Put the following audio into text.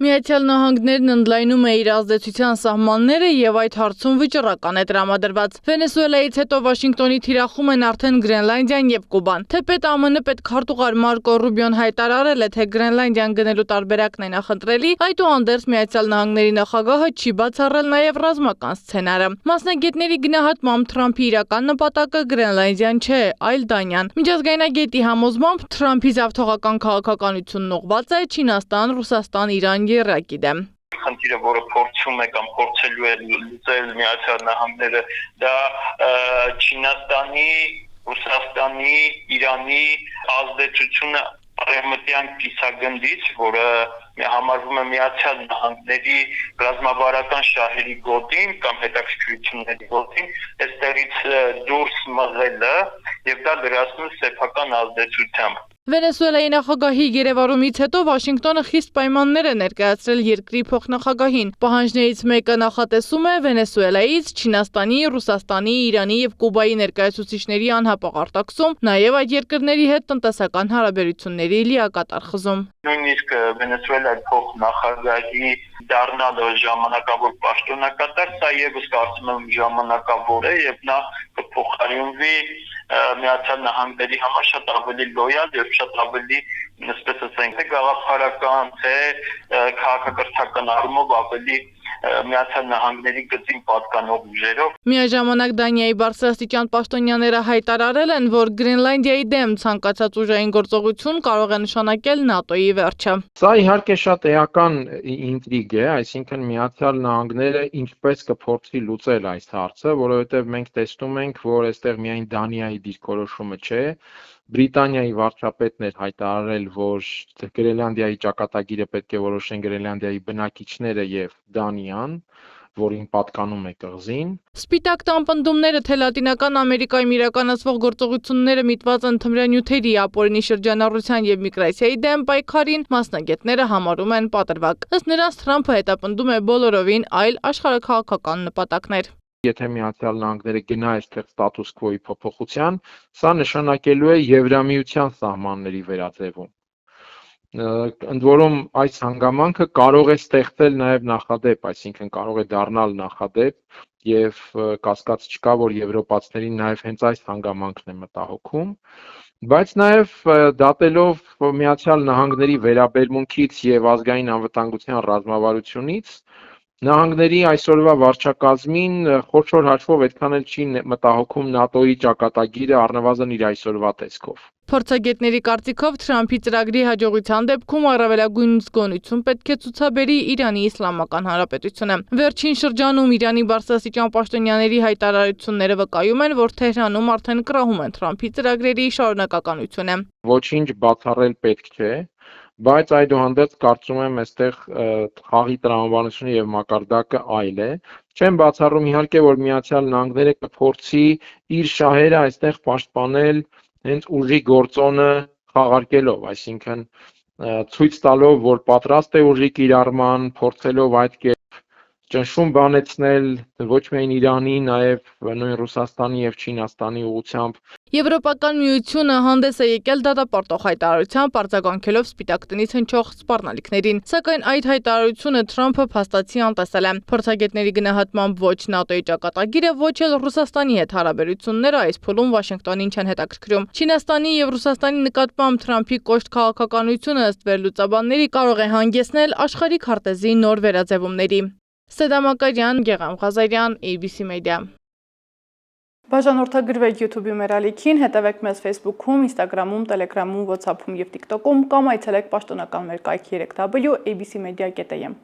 Միացյալ Նահանգներն ընդլայնում է իր ազդեցության սահմանները եւ այդ հարցում վճռական է տրամադրված։ Վենեսուելայից հետո Վաշինգտոնի թիրախում են արդեն Գրենլանդիան եւ Կուբան։ Թեպետ ԱՄՆ պետքարտուղար Մարկո Ռուբիոն հայտարարել է, թե Գրենլանդիան գնելու տարբերակն է նախընտրելի, այդուհանդերձ Միացյալ Նահանգների նախագահը չի բացառել նաեւ ռազմական սցենարը։ Մասնագետների գնահատմամբ Թրամփի իրական նպատակը Գրենլանդիան չէ, այլ Դանիան։ Միջազգայնագետի համոզմամբ Թրամփի զավթողական քաղաքականությունն ուղղված է Չինաստան, Ռուսաստան, Իրան երակիդեմ։ Խնդիրը, որը փորձում է կամ փորձելու է լուծել Միացյալ Նահանգները, դա Չինաստանի, Ռուսաստանի, Իրանի ազդեցությունը արևմտյան կիսագնդից, որը համարվում է Միացյալ Նահանգների ռազմավարական շահերի գոտին կամ հետաքրքրությունների գոտին, այստեղից դուրս մղելը եւ դա լրացնում սեփական ազդեցությամբ։ Վենեսուելայի նախագահի գերեվարումից հետո Վաշինգտոնը խիստ պայմաններ է ներկայացրել երկրի փոխնախագահին։ Պահանջներից մեկը նախատեսում է Վենեսուելայից, Չինաստանի, Ռուսաստանի, Իրանի եւ Կուբայի ներկայացուցիչների անհապաղ արտաքսում, նաեւ այդ երկրների հետ տնտեսական հարաբերությունների լիակատար խզում։ Նույնիսկ Վենեսուելայի փոխնախագահի դառնալը ժամանակավոր պաշտոնակատար, սա եւս կարծում եմ ժամանակավոր է եւ նա կփոխարինվի Միացյալ Նահանգների համար շատ ավելի լոյալ եւ շատ ավելի, այսպես ասենք, թե գաղափարական, թե քաղաքակրթական առումով ավելի Միացյալ Նահանգների գծին պատկանող ուժերով։ Միաժամանակ Դանիայի բարձրաստիճան պաշտոնյաները հայտարարել են, որ Գրենլանդիայի դեմ ցանկացած ուժային գործողություն կարող է նշանակել ՆԱՏՕ-ի վերջը։ Սա իհարկե շատ էական ինտրիգ է, այսինքն Միացյալ Նահանգները ինչպես կփորձի լուծել այս հարցը, որովհետև մենք տեսնում ենք, որ այստեղ միայն Դանիայի դիրքորոշումը չէ, Բրիտանիայի վարչապետն էր հայտարարել, որ Գրենլանդիայի ճակատագիրը պետք է որոշեն Գրենլանդիայի բնակիչները եւ Դանիան, որին պատկանում է կղզին։ Սպիտակ տամպնդումները, թե Լատինական Ամերիկայում իրականացվող գործողությունները միտված են թմրանյութերի, ապօրինի շրջանառության եւ միգրացիայի դեմ պայքարին, մասնագետները համարում են պատրվակ։ Ըստ նրանց Թրամփը հետապնդում է բոլորովին այլ աշխարհաքաղաքական նպատակներ։ Եթե Միացյալ Նահանգները գնա այստեղ ստատուս քվոյի փոփոխության, սա նշանակելու է Եվրամիության սահմանների վերաձևում։ Ընդ որում այս հանգամանքը կարող է ստեղծել նաև նախադեպ, այսինքն կարող է դառնալ նախադեպ եւ կասկած չկա, որ եվրոպացիներին նաև հենց այս հանգամանքն է մտահոգում, բայց նաև դատելով Միացյալ Նահանգների վերաբերմունքից եւ ազգային անվտանգության ռազմավարությունից Նահանգների այսօրվա վարչակազմին խոշոր հաշվով այդքան էլ չի մտահոգում ՆԱՏՕ-ի ճակատագիրը առնվազն իր այսօրվա տեսքով։ Փորձագետների կարծիքով Թրամփի ծրագրի հաջողության դեպքում առավելագույն զգոնություն պետք է ցուցաբերի Իրանի Իսլամական Հանրապետությունը։ Վերջին շրջանում Իրանի բարձրաստիճան պաշտոնյաների հայտարարությունները վկայում են, որ Թեհրանում արդեն կրահում են Թրամփի ծրագրերի շարունակականությունը։ Ոչինչ բացառել պետք չէ, բայց այդուհանդերձ կարծում եմ այստեղ խաղի տրամաբանությունը եւ մակարդակը այլ է։ Չեմ բացառում իհարկե, որ Միացյալ Նահանգները կփորձի իր շահերը այստեղ պաշտպանել հենց ուժի գործոնը խաղարկելով, այսինքն ցույց տալով, որ պատրաստ է ուժի կիրառման, փորձելով այդ կերպ ճնշում բանեցնել ոչ միայն Իրանի, նաև նույն Ռուսաստանի եւ Չինաստանի ուղղությամբ։ Եվրոպական միությունը հանդես է եկել դատապարտող հայտարարությամբ, արձագանքելով Սպիտակ տնից հնչող սպառնալիքներին, սակայն այդ հայտարարությունը Թրամփը փաստացի անտեսել է։ Փորձագետների գնահատմամբ ոչ ՆԱՏՕ-ի ճակատագիրը, ոչ էլ Ռուսաստանի հետ հարաբերությունները այս փուլում Վաշինգտոնին չեն հետաքրքրում։ Չինաստանի եւ Ռուսաստանի նկատմամբ Թրամփի կոշտ քաղաքականությունը ըստ վերլուծաբանների կարող է հանգեցնել աշխարհի քարտեզի նոր վերաձևումների։ Սեդա Մակարյան, Գեղամ Ղազարյան, ABC Media։ Բաժանորդագրվեք YouTube-ի մեր ալիքին, հետևեք մեզ Facebook-ում, Instagram-ում, Telegram-ում, WhatsApp-ում եւ TikTok-ում կամ այցելեք պաշտոնական մեր կայքի 3w abcmedia.am։